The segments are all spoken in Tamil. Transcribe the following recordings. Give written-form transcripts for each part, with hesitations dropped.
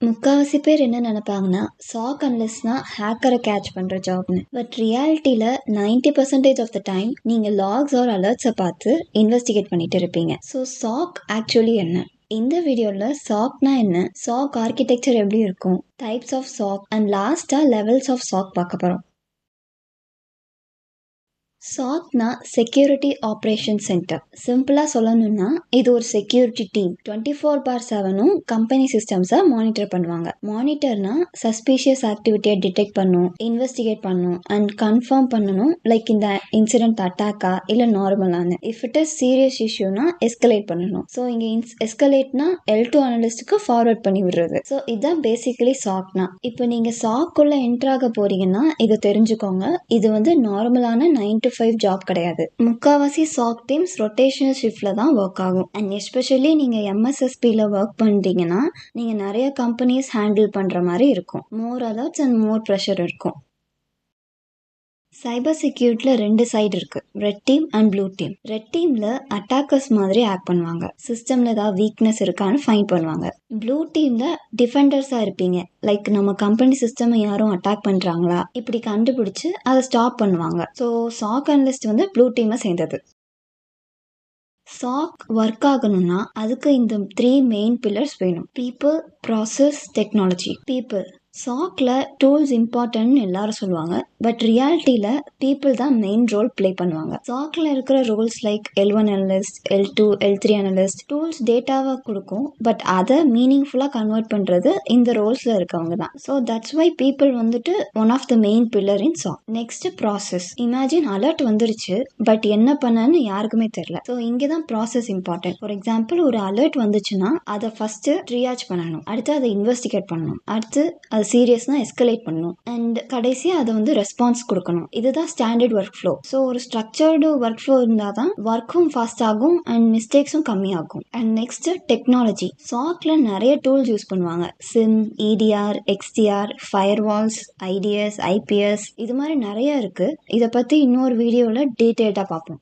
முக்காவாசி பேர் என்ன நினைப்பாங்கன்னா சாக் அனலிஸ்ட்னா ஹேக்கரை கேட்ச் பண்ணுற ஜாப்னு. பட் ரியாலிட்டியில் 90% ஆஃப் த டைம் நீங்கள் லாக்ஸ் ஆர் அலர்ட்ஸை பார்த்து இன்வெஸ்டிகேட் பண்ணிட்டு இருப்பீங்க. ஸோ சாக் ஆக்சுவலி என்ன? இந்த வீடியோவில் சாக்னா என்ன, சாக் ஆர்கிடெக்சர் எப்படி இருக்கும், டைப்ஸ் ஆஃப் சாக் அண்ட் லாஸ்ட்டாக லெவல்ஸ் ஆஃப் சாக் பார்க்க போகிறோம். சாக்னா செக்யூரிட்டி ஆப்ரேஷன் சென்டர். சிம்பிளாக சொல்லணும்னா இது ஒரு செக்யூரிட்டி டீம். 24/7 கம்பெனி சிஸ்டம்ஸை மானிட்டர் பண்ணுவாங்க. மானிட்டர்னா சஸ்பீஷியஸ் ஆக்டிவிட்டியை டிடெக்ட் பண்ணும், இன்வெஸ்டிகேட் பண்ணும் அண்ட் கன்ஃபார்ம் பண்ணணும். லைக் இந்த இன்சிடென்ட் அட்டாக்கா இல்லை நார்மலான. இஃப் இட் இஸ் சீரியஸ் இஷ்யூனா எஸ்கலேட் பண்ணணும். ஸோ இங்கே எஸ்கலேட்னா L2 அனலிஸ்ட்டுக்கு ஃபார்வர்ட் பண்ணி விடுறது. ஸோ இதுதான் பேசிக்கலி சாக்னா. இப்போ நீங்கள் சாக்குள்ள என்ட்ராக போறீங்கன்னா இதை தெரிஞ்சுக்கோங்க. இது வந்து நார்மலான 9 to 5 ஜாப் கிடையாது. முக்காவாசி சாக் டீம்ஸ் ரொட்டேஷனல் ஷிஃப்ட்ல தான் ஒர்க் ஆகும். அண்ட் எஸ்பெஷலி நீங்க MSSPல ஒர்க் பண்றீங்கன்னா நீங்க நிறைய கம்பெனிஸ் ஹேண்டில் பண்ற மாதிரி இருக்கும். மோர் அலர்ட்ஸ் அண்ட் மோர் ப்ரெஷர் இருக்கும். சைபர் செக்யூரிட்டியில் 2 சைடு இருக்கு, red team and blue team. Red டீம்ல அட்டாக்கர்ஸ் மாதிரி ஆக்ட் பண்ணுவாங்க, சிஸ்டம்ல ஏதாவது வீக்னஸ் இருக்கான்னு ஃபைண்ட் பண்ணுவாங்க. ப்ளூ டீம்ல டிஃபெண்டர்ஸா இருப்பீங்க. லைக் நம்ம கம்பெனி சிஸ்டம் யாரும் அட்டாக் பண்றாங்களா இப்படி கண்டுபிடிச்சு அதை ஸ்டாப் பண்ணுவாங்க. ஸோ சாக் அனலிஸ்ட் வந்து ப்ளூ டீமை சேர்ந்தது. சாக் ஒர்க் ஆகணும்னா அதுக்கு இந்த 3 மெயின் பில்லர்ஸ் வேணும்: பீப்புள், ப்ராசஸ், டெக்னாலஜி. பீப்புள், சாக்ல டூல்ஸ் இம்பார்ட்டன்ட்னு எல்லாரும் சொல்லுவாங்க. பட் ரியாலிட்டியில் பீப்புள் தான் மெயின் ரோல் ப்ளே பண்ணுவாங்க. சாக்ல இருக்கிற roles like L1 analyst, L2, L3 analyst. Tools டேட்டாவை கொடுக்கும், பட் அதை மீனிங்ஃபுல்லாக கன்வெர்ட் பண்ணுறது இந்த ரோல்ஸில் இருக்கவங்க தான். ஸோ தட்ஸ் வை பீப்புள் வந்துட்டு one of the main pillar in SOC. Next process. Imagine alert வந்துருச்சு, பட் என்ன பண்ணன்னு யாருக்குமே தெரியல. ஸோ இங்கே தான் ப்ராசஸ் இம்பார்ட்டன்ட். ஃபார் எக்ஸாம்பிள் ஒரு அலர்ட் வந்துச்சுன்னா அதை ஃபர்ஸ்ட் ட்ரியாஜ் பண்ணணும், அடுத்து அதை இன்வெஸ்டிகேட் பண்ணணும், அடுத்து அது சீரியஸ்னா எஸ்கலேட் பண்ணணும் அண்ட் கடைசியாக அதை வந்து ரெஸ்பான்ஸ் கொடுக்கணும். இதுதான் ஸ்டாண்டர்ட் ஒர்க் ஃப்ளோ. ஸோ ஒரு ஸ்ட்ரக்சர்டு ஒர்க் ஃப்ளோ இருந்தால் தான் ஒர்க்கும் ஃபாஸ்ட் ஆகும் அண்ட் மிஸ்டேக்ஸும் கம்மியாகும். And next technology. சாக்ல நிறைய டூல்ஸ் யூஸ் பண்ணுவாங்க. SIEM, EDR, XDR, firewalls, IDS, IPS, இது மாதிரி நிறைய இருக்கு. இதை பற்றி இன்னொரு வீடியோவில் டீட்டெயில்டாக பார்ப்போம்.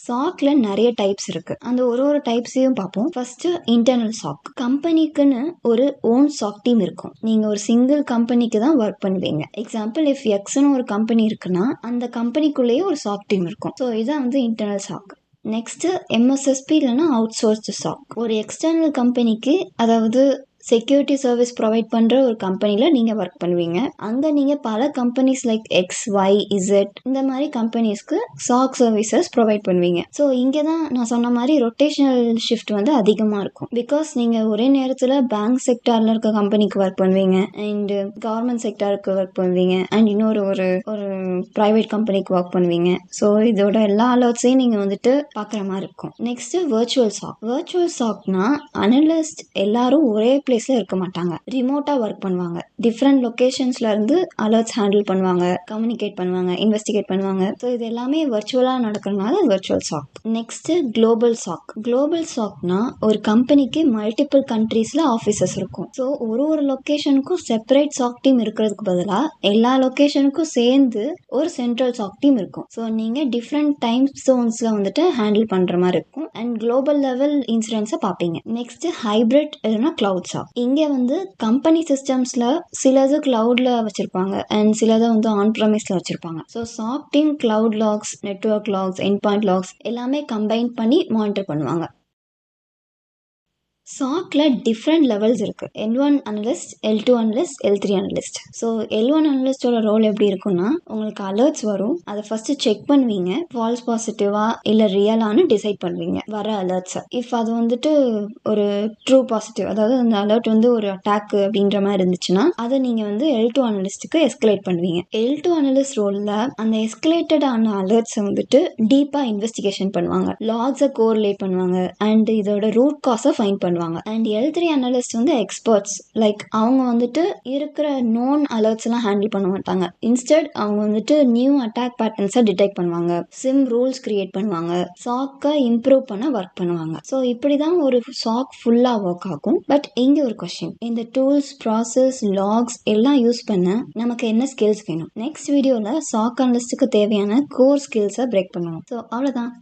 சாக்ல நிறைய டைப்ஸ் இருக்கு, அந்த ஒரு டைப்ஸையும் பார்ப்போம். First internal chalk. கம்பெனிக்குன்னு ஒரு ஓன் சாக் டீம் இருக்கும். நீங்க ஒரு சிங்கிள் கம்பெனிக்கு தான் ஒர்க் பண்ணுவீங்க. எக்ஸாம்பிள் இஃப் எக்ஸ்னு ஒரு கம்பெனி இருக்குன்னா அந்த கம்பெனிக்குள்ளேயே ஒரு சாக் டீம் இருக்கும். ஸோ இதான் வந்து இன்டர்னல் சாக். நெக்ஸ்ட் MSSP இல்லைன்னா அவுட் சோர்ஸ்டு சாக். ஒரு எக்ஸ்டர்னல் கம்பெனிக்கு, அதாவது செக்யூரிட்டி சர்வீஸ் ப்ரொவைட் பண்ணுற ஒரு கம்பெனியில் நீங்கள் ஒர்க் பண்ணுவீங்க. அங்கே நீங்கள் பல companies like X, Y, Z இந்த மாதிரி கம்பெனிஸ்க்கு சாக் சர்வீசஸ் ப்ரொவைட் பண்ணுவீங்க. ஸோ இங்கே தான் நான் சொன்ன மாதிரி ரொட்டேஷனல் ஷிஃப்ட் வந்து அதிகமாக இருக்கும். பிகாஸ் நீங்கள் ஒரே நேரத்தில் பேங்க் செக்டாரில் இருக்க கம்பெனிக்கு ஒர்க் பண்ணுவீங்க அண்ட் கவர்மெண்ட் செக்டாருக்கு ஒர்க் பண்ணுவீங்க அண்ட் இன்னொரு ஒரு ப்ரைவேட் கம்பெனிக்கு ஒர்க் பண்ணுவீங்க. ஸோ இதோட எல்லா அலர்ட்ஸையும் நீங்கள் வந்துட்டு பார்க்குற மாதிரி இருக்கும். Next virtual SOC. வெர்ச்சுவல் சாக்னா அனலிஸ்ட் எல்லாரும் ஒரே இருக்க மாட்டாங்க, ரிமோட்டா ஒர்க் பண்ணுவாங்க. டிஃப்ரெண்ட் லொகேஷன்ஸ்ல இருந்து அலர்ட்ஸ் ஹேண்டில் பண்ணுவாங்க, கம்யூனிகேட் பண்ணுவாங்க, இன்வெஸ்டிகேட் பண்ணுவாங்க. ஸோ இது எல்லாமே வர்ச்சுவலா நடக்கிறதுனால virtual SOC. Next global SOC. Global சாக்னா ஒரு கம்பெனிக்கு மல்டிபிள் கண்ட்ரீஸ்ல ஆஃபீஸஸ் இருக்கும். ஸோ ஒரு லொகேஷனுக்கும் செப்பரேட் சாக் டீம் இருக்கிறதுக்கு பதிலாக எல்லா லொகேஷனுக்கும் சேர்ந்து ஒரு சென்ட்ரல் சாக் டீம் இருக்கும். ஸோ நீங்க டிஃப்ரெண்ட் டைம் ஜோன்ஸ்ல வந்துட்டு ஹேண்டில் பண்ற மாதிரி இருக்கும் அண்ட் குளோபல் லெவல் இன்சிடென்ட்ஸை பார்ப்பீங்க. நெக்ஸ்ட் ஹைபிரிட் இல்லைன்னா கிளவுட் சாக். இங்க வந்து கம்பெனி சிஸ்டம்ஸ்ல சிலது கிளவுட்ல வச்சிருப்பாங்க அண்ட் சிலதை வந்து ஆன் ப்ரமிஸ்ல வச்சிருப்பாங்க. So SOC team cloud logs, network logs, end point logs எல்லாமே கம்பைன் பண்ணி மானிட்டர் பண்ணுவாங்க. சாக்ல டிஃப்ரெண்ட் லெவல்ஸ் இருக்கு. L1 analyst, L2 analyst, L3 analyst. So L1 அனலிஸ்டோட ரோல் எப்படி இருக்குன்னா, உங்களுக்கு அலர்ட்ஸ் வரும், அதை ஃபர்ஸ்ட் செக் பண்ணுவீங்க, ஃபால்ஸ் பாசிட்டிவா இல்ல ரியலானு டிசைட் பண்ணுவீங்க வர அலர்ட்ஸை. இஃப் அது வந்துட்டு ஒரு ட்ரூ பாசிட்டிவ், அதாவது அந்த அலர்ட் வந்து ஒரு அட்டாக் அப்படின்ற மாதிரி இருந்துச்சுன்னா அதை நீங்க வந்து L2 அனலிஸ்டுக்கு எஸ்கலேட் பண்ணுவீங்க. L2 அனலிஸ்ட் ரோல்ல அந்த எஸ்கலேட்டட் ஆன அலர்ட்ஸை வந்துட்டு டீப்பா இன்வெஸ்டிகேஷன் பண்ணுவாங்க, லாக்ஸை கோரிலேட் பண்ணுவாங்க அண்ட் இதோட ரூட் காஸை ஃபைண்ட் பண்ணுவாங்க. அண்ட் L3 அனலிஸ்ட் வந்து எக்ஸ்பர்ட்ஸ். லைக் அவங்க வந்துட்டு இருக்கிற நோன் அலர்ட்ஸ் எல்லாம் ஹேண்டில் பண்ண மாட்டாங்க. இன்ஸ்டெட் அவங்க வந்துட்டு நியூ அட்டாக் பேட்டர்ன்ஸை டிடெக்ட் பண்ணுவாங்க, சிம் ரூல்ஸ் கிரியேட் பண்ணுவாங்க, சாக்கை இம்ப்ரூவ் பண்ண ஒர்க் பண்ணுவாங்க. ஸோ இப்படிதான் ஒரு சாக் ஃபுல்லா ஒர்க் ஆகும். பட் இங்க ஒரு கொஸ்டின், இந்த டூல்ஸ், ப்ராசஸ், லாக்ஸ் எல்லாம் யூஸ் பண்ண நமக்கு என்ன ஸ்கில்ஸ் வேணும்? நெக்ஸ்ட் வீடியோல சாக் அனலிஸ்டுக்கு தேவையான கோர் ஸ்கில்ஸை பிரேக் பண்ணுவோம். ஸோ அவ்வளவுதான்.